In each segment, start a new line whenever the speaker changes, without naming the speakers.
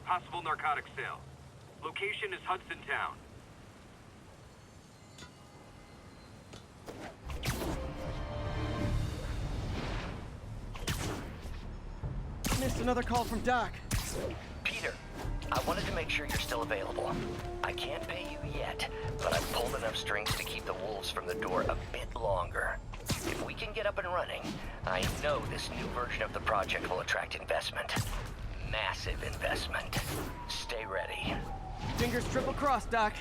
Possible narcotic sale. Location is Hudson Town.
Missed another call from Doc.
Peter, I wanted to make sure you're still available. I can't pay you yet, but I've pulled enough strings to keep the wolves from the door a bit longer. If we can get up and running, I know this new version of the project will attract investment. Massive investment. Stay ready.
Fingers triple crossed, Doc.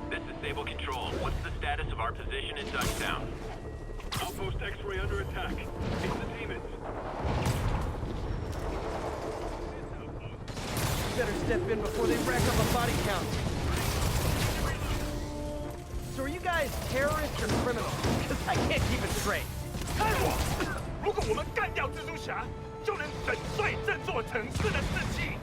This is Sable Control. What's the status of our position in Dutchtown? Outpost X-ray under attack. It's the demons.
Better step in before they rack up a body count. So are you guys terrorists or criminals? Because I can't keep it straight.
看我！如果我们干掉蜘蛛侠，就能粉碎这座城市的士气。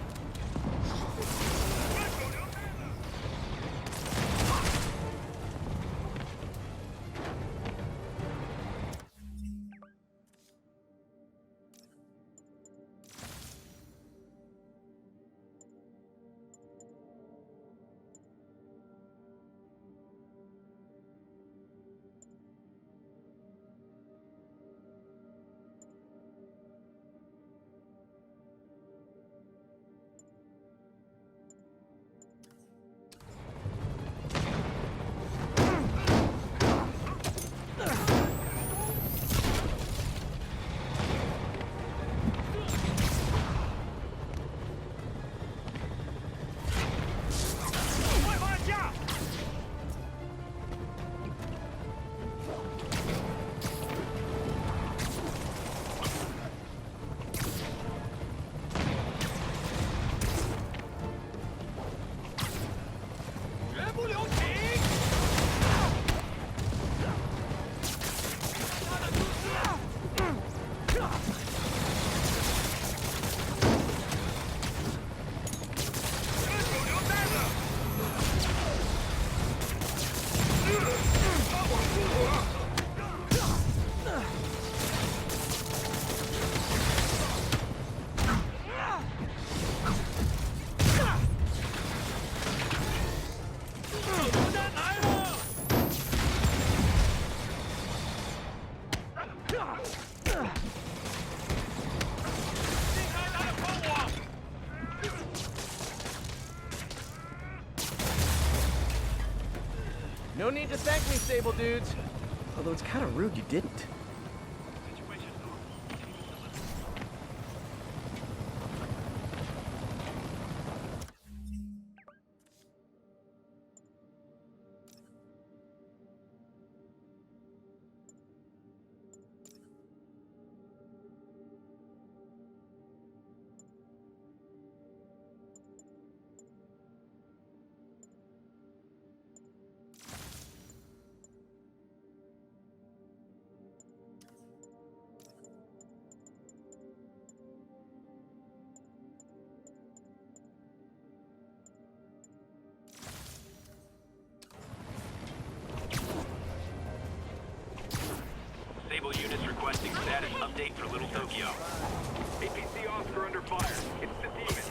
No need to thank me, Sable dudes. Although it's kind of rude you didn't.
Sable units requesting status update for Little Tokyo. APC Oscar under fire. It's the demons.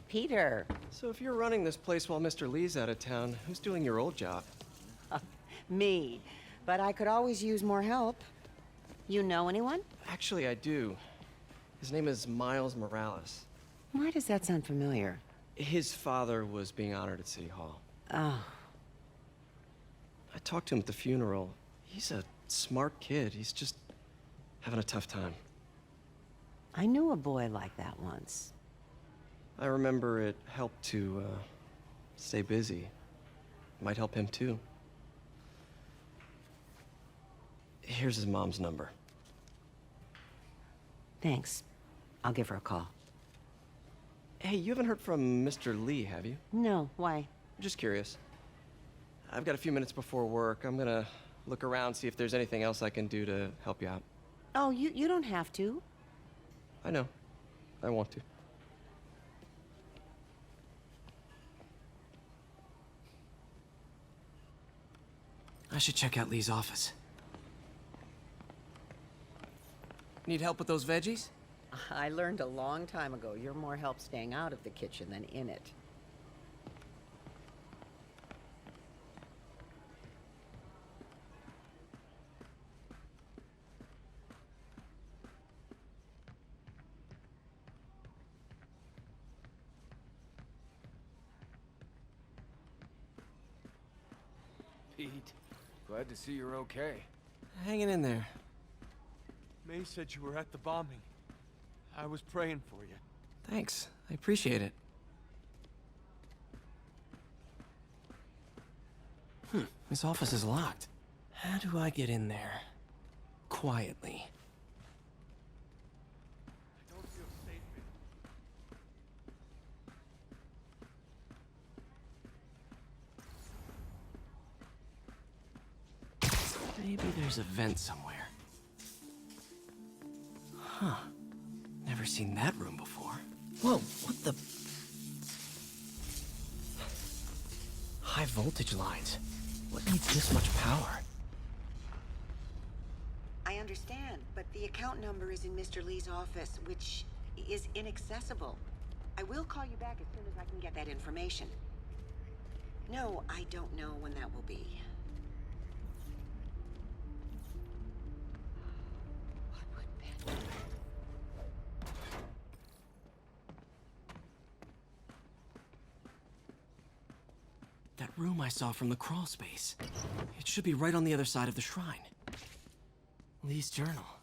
Peter.
So if you're running this place while Mr. Lee's out of town, who's doing your old job?
Me. But I could always use more help. You know anyone?
Actually, I do. His name is Miles Morales.
Why does that sound familiar?
His father was being honored at City Hall.
Oh.
I talked to him at the funeral. He's a smart kid. He's just having a tough time.
I knew a boy like that once.
I remember it helped to, stay busy. Might help him too. Here's his mom's number.
Thanks. I'll give her a call.
Hey, you haven't heard from Mr. Lee, have you?
No, why?
Just curious. I've got a few minutes before work. I'm gonna look around, see if there's anything else I can do to help you out.
Oh, you don't have to.
I know. I want to. I should check out Lee's office. Need help with those veggies?
I learned a long time ago you're more help staying out of the kitchen than in it.
Pete, glad to see you're okay.
Hanging in there.
May said you were at the bombing. I was praying for you.
Thanks. I appreciate it. This office is locked. How do I get in there? Quietly.
I don't feel safe in.
Maybe there's a vent somewhere. Huh. Never seen that room before. Whoa, what the... High voltage lines. What needs this much power?
I understand, but the account number is in Mr. Lee's office, which is inaccessible. I will call you back as soon as I can get that information. No, I don't know when that will be. What would Ben...
That room I saw from the crawl space. It should be right on the other side of the shrine. Lee's journal.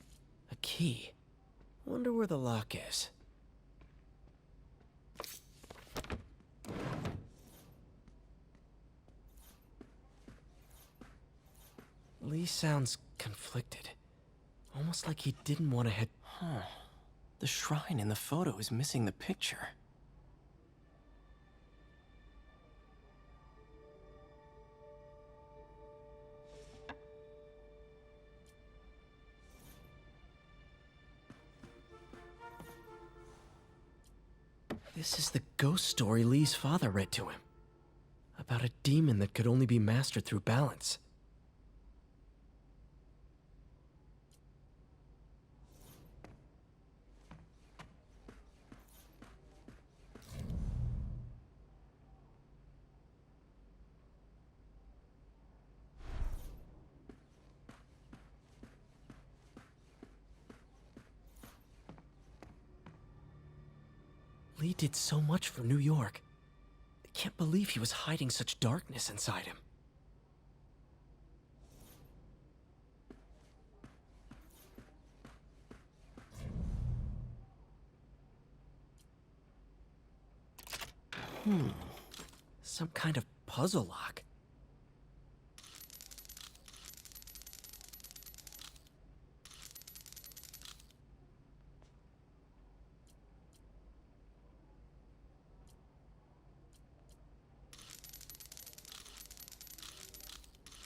A key. Wonder where the lock is. Lee sounds conflicted. Almost like he didn't want to head... Huh. The shrine in the photo is missing the picture. This is the ghost story Lee's father read to him. About a demon that could only be mastered through balance. Lee did so much for New York. I can't believe he was hiding such darkness inside him. Some kind of puzzle lock.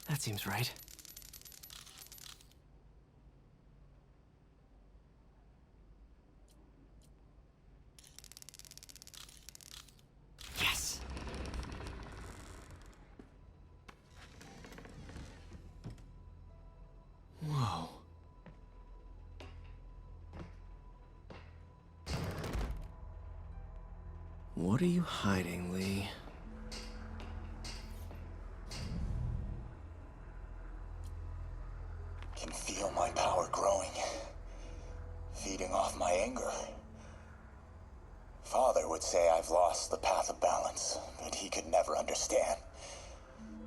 That seems right. Yes! Whoa. What are you hiding, Lee?
Can feel my power growing, feeding off my anger. Father would say I've lost the path of balance, but he could never understand.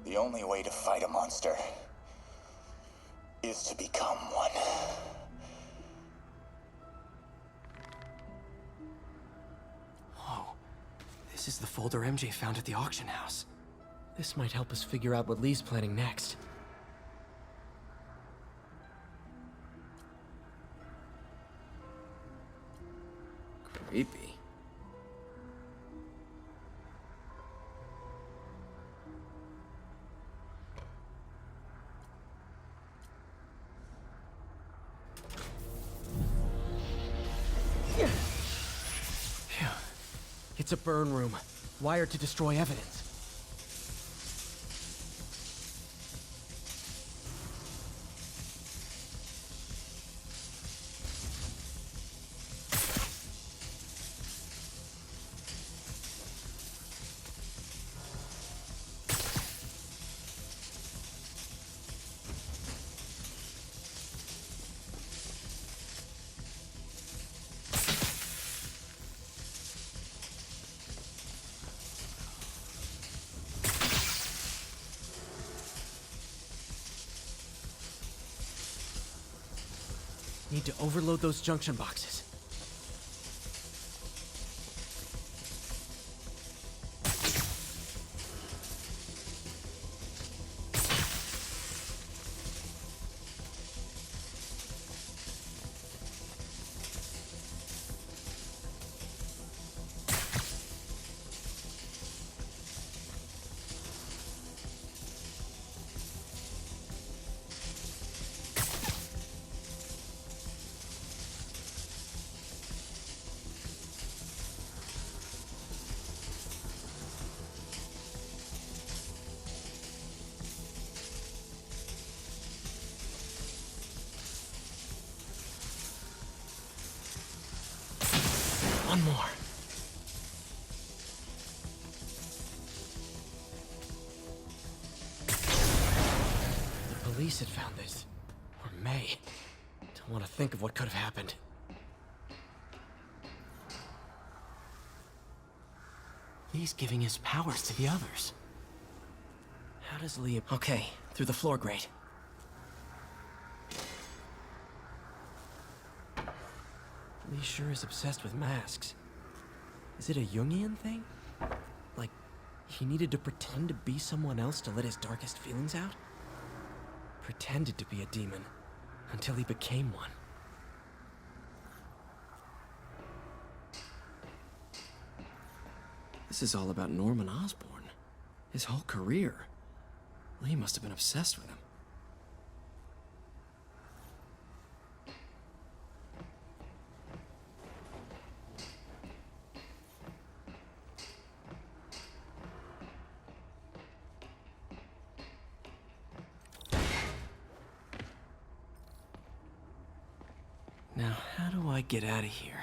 The only way to fight a monster is to become one.
Whoa. This is the folder MJ found at the auction house. This might help us figure out what Lee's planning next. Creepy. Phew. It's a burn room, wired to destroy evidence. Need to overload those junction boxes. One more. The police had found this. Or May. Don't want to think of what could have happened. Lee's giving his powers to the others. How does Lee... Okay, through the floor grate. Lee sure is obsessed with masks. Is it a Jungian thing? Like, he needed to pretend to be someone else to let his darkest feelings out? Pretended to be a demon, until he became one. This is all about Norman Osborn. His whole career. Lee must have been obsessed with him. Now, how do I get out of here?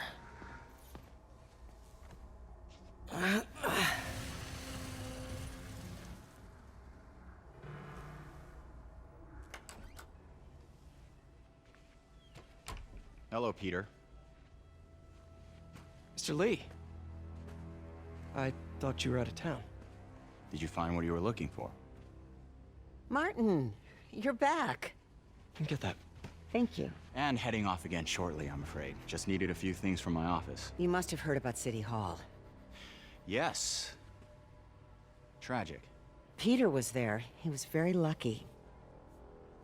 Hello, Peter.
Mr. Lee. I thought you were out of town.
Did you find what you were looking for?
Martin, you're back.
Get that.
Thank you.
And heading off again shortly, I'm afraid. Just needed a few things from my office.
You must have heard about City Hall.
Yes. Tragic.
Peter was there. He was very lucky.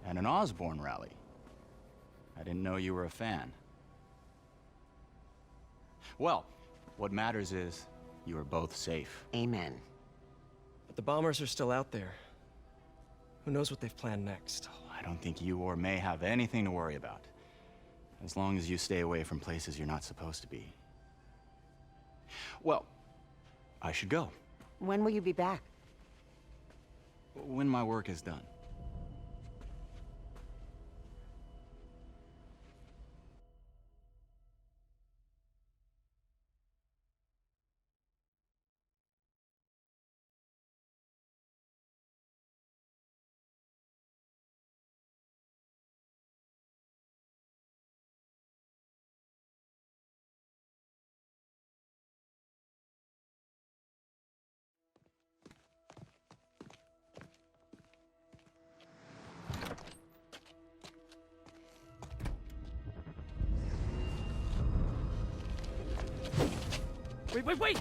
And an Osborn rally. I didn't know you were a fan. Well, what matters is you are both safe.
Amen.
But the bombers are still out there. Who knows what they've planned next?
I don't think you or May have anything to worry about. As long as you stay away from places you're not supposed to be. Well, I should go.
When will you be back?
When my work is done.
Wait!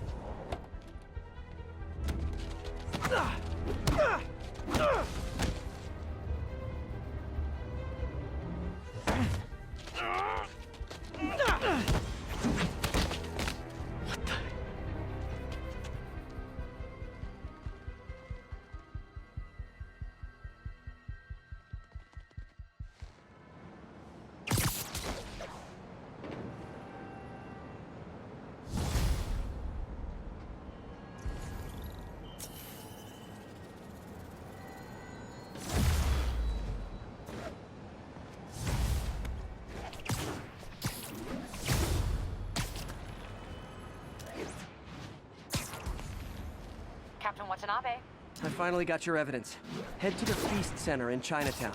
Watanabe.
I finally got your evidence. Head to the Feast Center in Chinatown.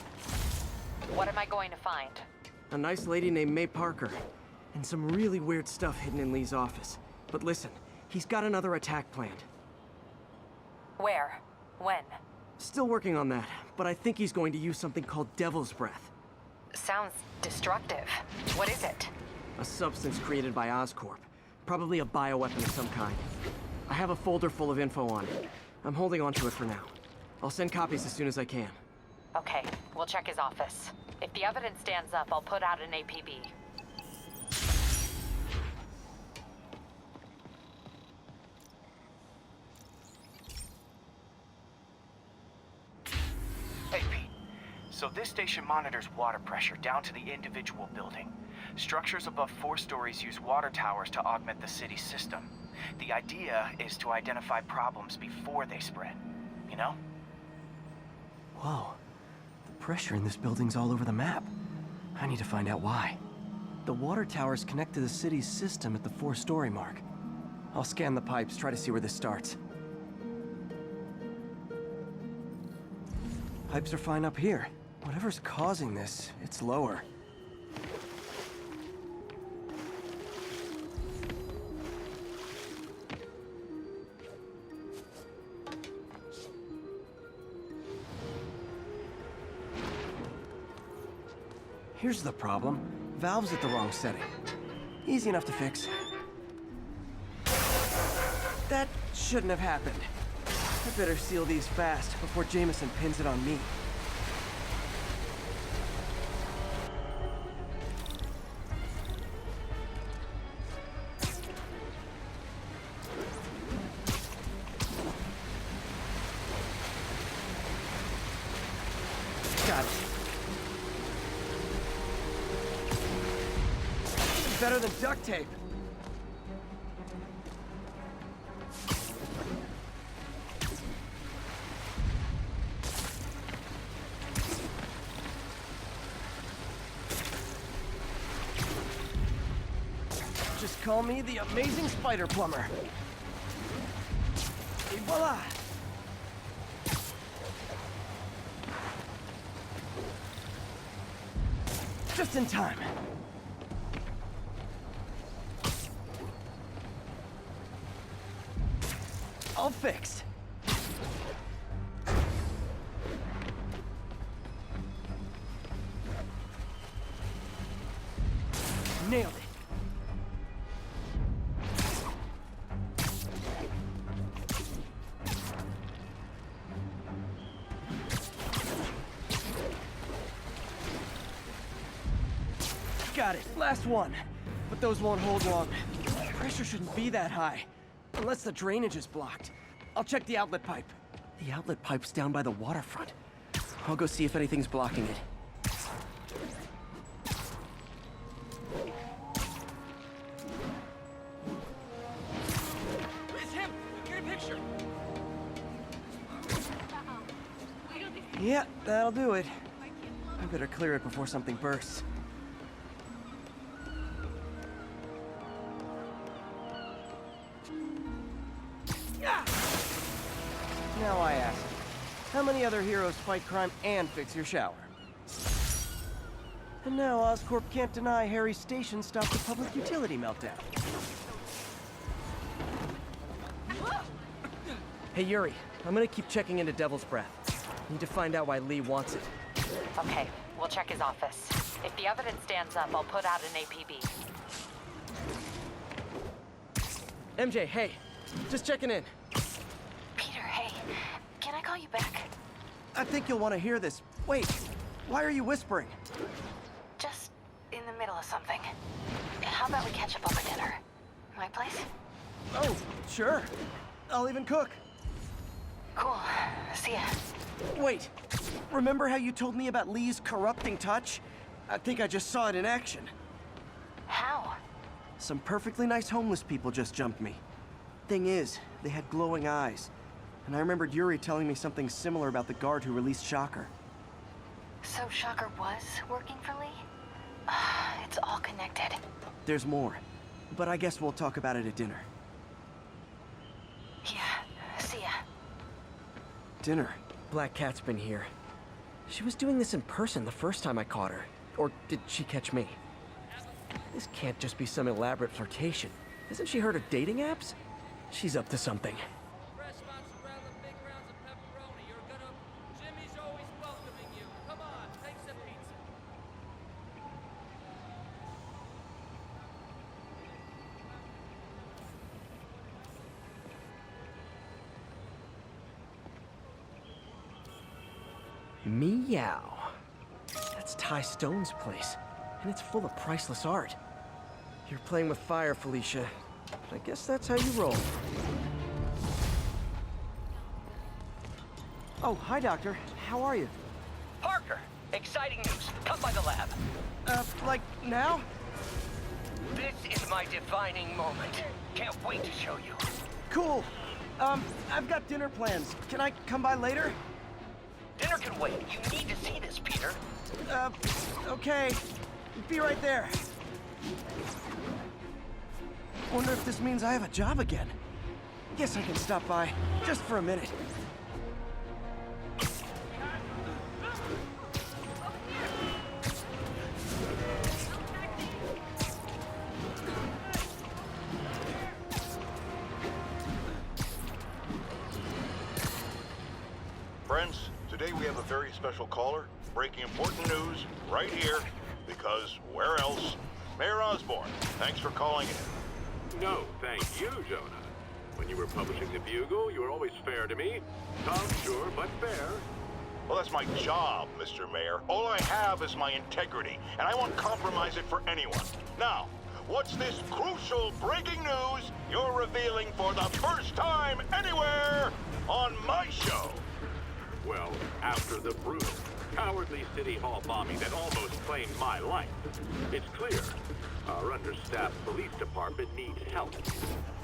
What am I going to find?
A nice lady named May Parker. And some really weird stuff hidden in Lee's office. But listen, he's got another attack planned.
Where? When?
Still working on that, but I think he's going to use something called Devil's Breath.
Sounds destructive. What is it?
A substance created by Oscorp. Probably a bioweapon of some kind. I have a folder full of info on it. I'm holding on to it for now. I'll send copies as soon as I can.
Okay, we'll check his office. If the evidence stands up, I'll put out an APB.
Hey, Pete. So this station monitors water pressure down to the individual building. Structures above 4 stories use water towers to augment the city's system. The idea is to identify problems before they spread, you know?
Whoa. The pressure in this building's all over the map. I need to find out why. The water towers connect to the city's system at the 4-story mark. I'll scan the pipes, try to see where this starts. Pipes are fine up here. Whatever's causing this, it's lower. Here's the problem. Valve's at the wrong setting. Easy enough to fix. That shouldn't have happened. I better seal these fast before Jameson pins it on me. Got it. Better than duct tape. Just call me the amazing spider plumber. Et voila! Just in time. All fixed. Nailed it. Got it. Last one. But those won't hold long. Pressure shouldn't be that high. Unless the drainage is blocked. I'll check the outlet pipe. The outlet pipe's down by the waterfront. I'll go see if anything's blocking it.
It's him! Get a picture!
Yeah, that'll do it. I better clear it before something bursts. Now I ask, how many other heroes fight crime and fix your shower? And now Oscorp can't deny Harry's station stopped a public utility meltdown. Hey Yuri, I'm gonna keep checking into Devil's Breath. Need to find out why Lee wants it.
Okay, we'll check his office. If the evidence stands up, I'll put out an APB.
MJ, hey, just checking in.
Peter, hey, can I call you back?
I think you'll want to hear this. Wait, why are you whispering?
Just in the middle of something. How about we catch up over dinner? My place?
Oh, sure. I'll even cook.
Cool. See ya.
Wait, remember how you told me about Lee's corrupting touch? I think I just saw it in action.
How?
Some perfectly nice homeless people just jumped me. Thing is, they had glowing eyes. And I remembered Yuri telling me something similar about the guard who released Shocker.
So Shocker was working for Lee? It's all connected.
There's more, but I guess we'll talk about it at dinner.
Yeah, see ya.
dinner.
Black Cat's been here. She was doing this in person the first time I caught her. Or did she catch me? This can't just be some elaborate flirtation. Hasn't she heard of dating apps? She's up to something.
Restaurants around the big rounds of pepperoni. You're gonna... Jimmy's always welcoming you. Come on, take some pizza.
Meow. That's Ty Stone's place, and it's full of priceless art. You're playing with fire, Felicia. I guess that's how you roll. Oh, hi, Doctor. How are you?
Parker, exciting news. Come by the lab.
Like now?
This is my defining moment. Can't wait to show you.
Cool. I've got dinner plans. Can I come by later?
Dinner can wait. You need to see this, Peter.
Okay. Be right there. Wonder if this means I have a job again. Guess I can stop by, just for a minute.
Friends, today we have a very special caller, breaking important news right here, because where else? Mayor Osborn, thanks for calling in.
No, thank you, Jonah. When you were publishing the Bugle, you were always fair to me. Tough, sure, but fair.
Well, that's my job, Mr. Mayor. All I have is my integrity, and I won't compromise it for anyone. Now, what's this crucial breaking news you're revealing for the first time anywhere on my show?
Well, after the brutal, cowardly City Hall bombing that almost claimed my life, it's clear our understaffed police department needs help.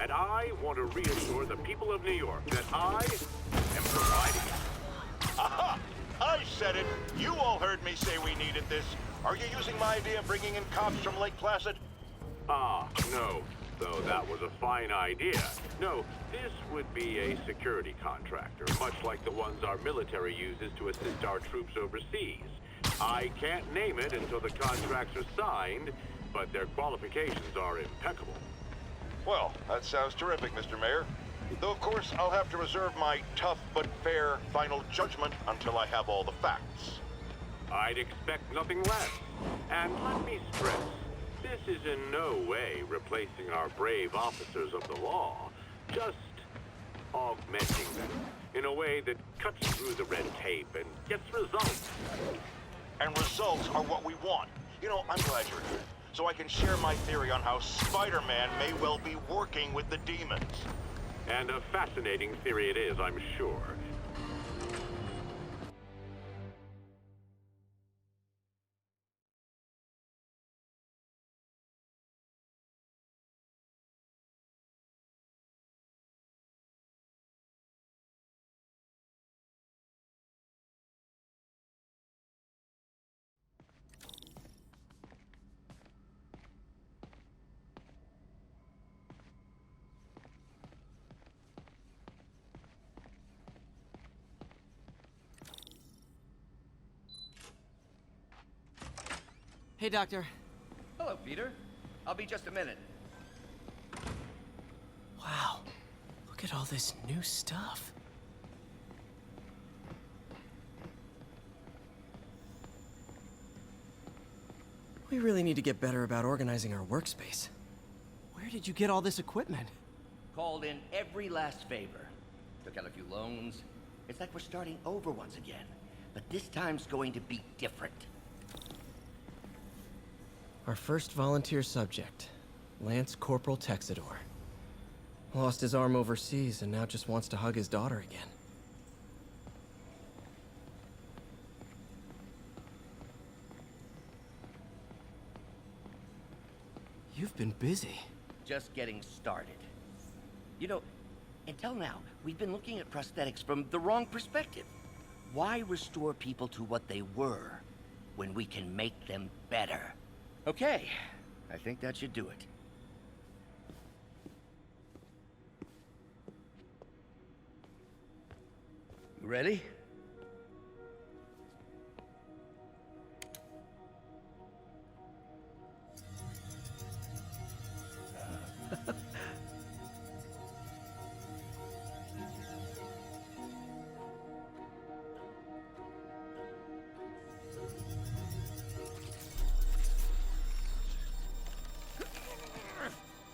And I want to reassure the people of New York that I am providing it.
Aha! I said it! You all heard me say we needed this. Are you using my idea of bringing in cops from Lake Placid?
Ah, no. Though that was a fine idea. No, this would be a security contractor, much like the ones our military uses to assist our troops overseas. I can't name it until the contracts are signed, but their qualifications are impeccable.
Well, that sounds terrific, Mr. Mayor. Though, of course, I'll have to reserve my tough but fair final judgment until I have all the facts.
I'd expect nothing less. And let me stress, this is in no way replacing our brave officers of the law, just augmenting them in a way that cuts through the red tape and gets results.
And results are what we want. You know, I'm glad you're here, so I can share my theory on how Spider-Man may well be working with the demons.
And a fascinating theory it is, I'm sure.
Hey, Doctor.
Hello, Peter. I'll be just a minute.
Wow. Look at all this new stuff. We really need to get better about organizing our workspace. Where did you get all this equipment?
Called in every last favor. Took out a few loans. It's like we're starting over once again. But this time's going to be different.
Our first volunteer subject, Lance Corporal Texidor. Lost his arm overseas and now just wants to hug his daughter again. You've been busy.
Just getting started. You know, until now, we've been looking at prosthetics from the wrong perspective. Why restore people to what they were when we can make them better? Okay, I think that should do it.
ready?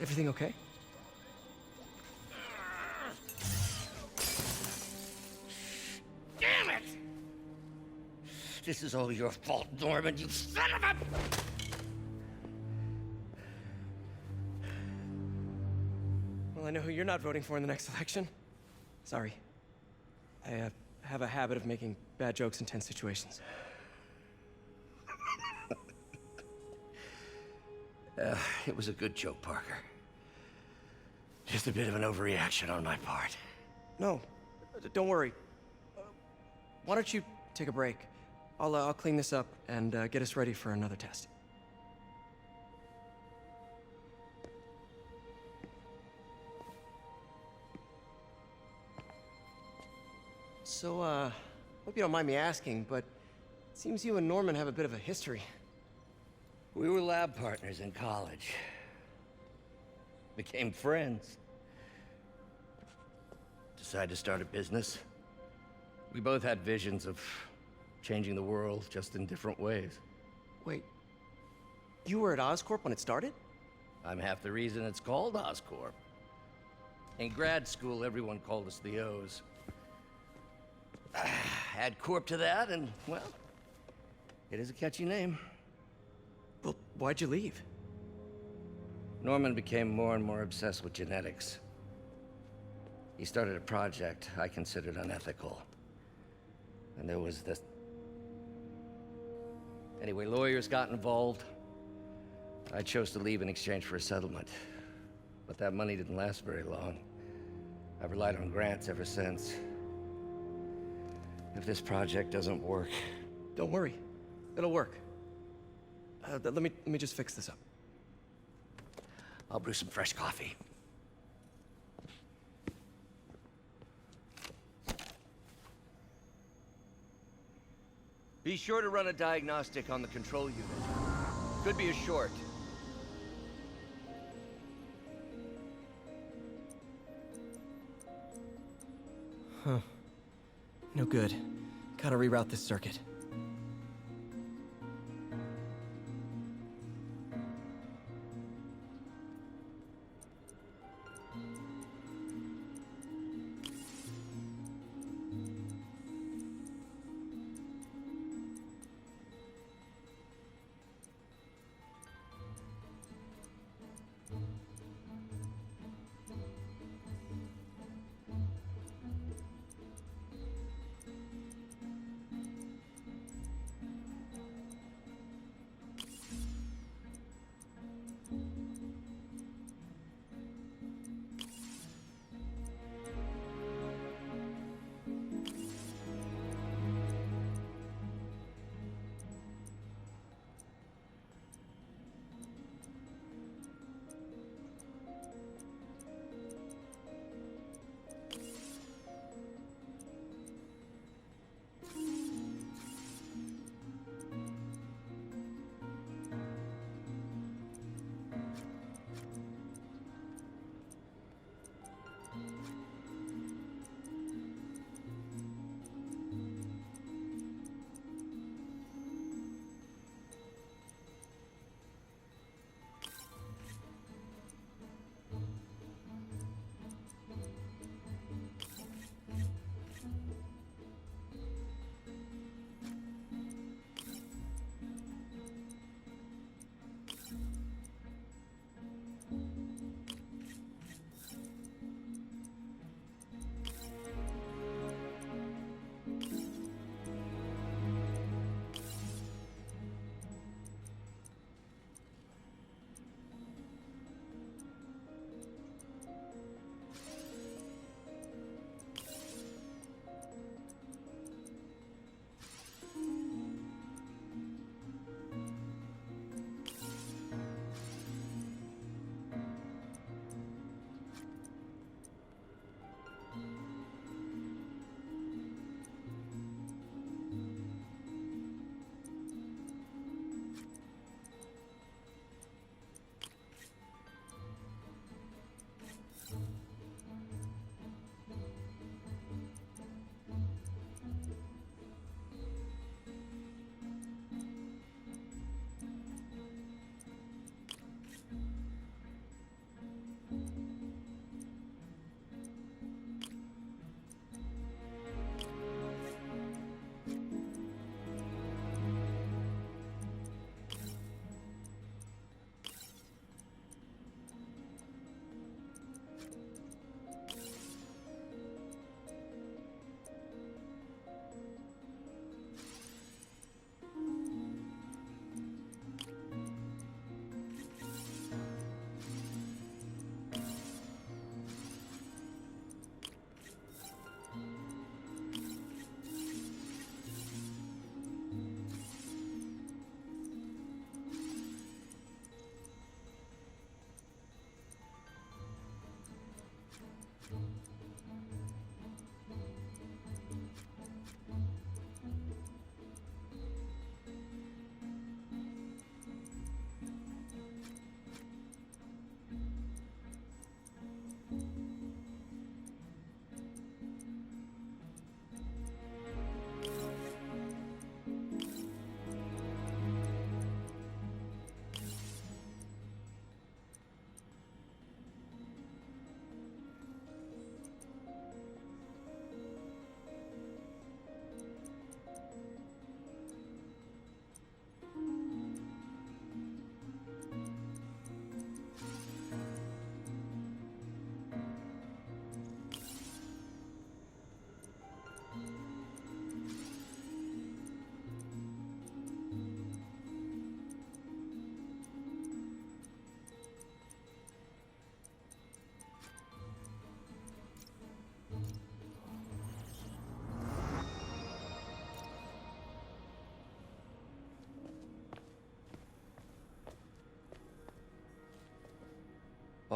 Everything okay?
Damn it! This is all your fault, Norman, you son of a...
Well, I know who you're not voting for in the next election. Sorry. I have a habit of making bad jokes in tense situations.
It was a good joke, Parker. Just a bit of an overreaction on my part.
No, don't worry. Why don't you take a break? I'll clean this up and get us ready for another test. So, hope you don't mind me asking, but it seems you and Norman have a bit of a history.
We were lab partners in college. Became friends. Decided to start a business. We both had visions of changing the world, just in different ways.
Wait, you were at Oscorp when it started?
I'm half the reason it's called Oscorp. In grad school, everyone called us the O's. Add Corp to that, and, well, it is a catchy name.
Well, why'd you leave?
Norman became more and more obsessed with genetics. He started a project I considered unethical. And there was this... Anyway, lawyers got involved. I chose to leave in exchange for a settlement. But that money didn't last very long. I've relied on grants ever since. If this project doesn't work...
Don't worry. It'll work. Let me just fix this up.
I'll brew some fresh coffee. Be sure to run a diagnostic on the control unit. Could be a short.
Huh. No good. Gotta reroute this circuit.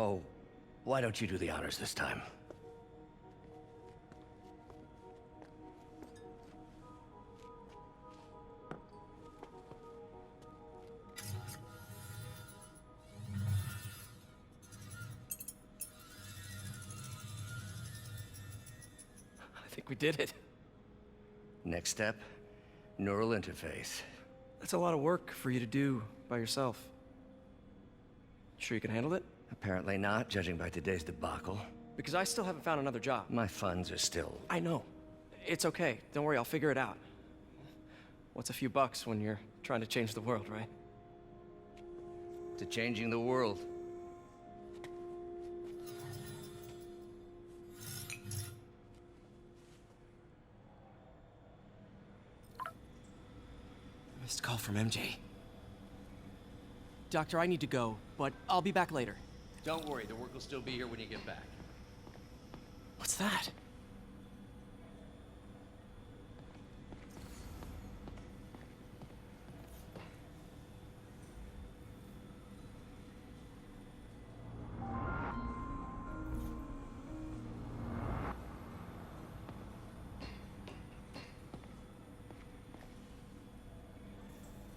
Oh, why don't you do the honors this time?
I think we did it.
Next step, neural interface.
That's a lot of work for you to do by yourself. Sure you can handle it?
Apparently not, judging by today's debacle.
Because I still haven't found another job.
My funds are still...
I know. It's okay. Don't worry, I'll figure it out. What's a few bucks when you're trying to change the world, right?
To changing the world.
Missed call from MJ. Doctor, I need to go, but I'll be back later.
Don't worry, the work will still be here when you get back.
What's that?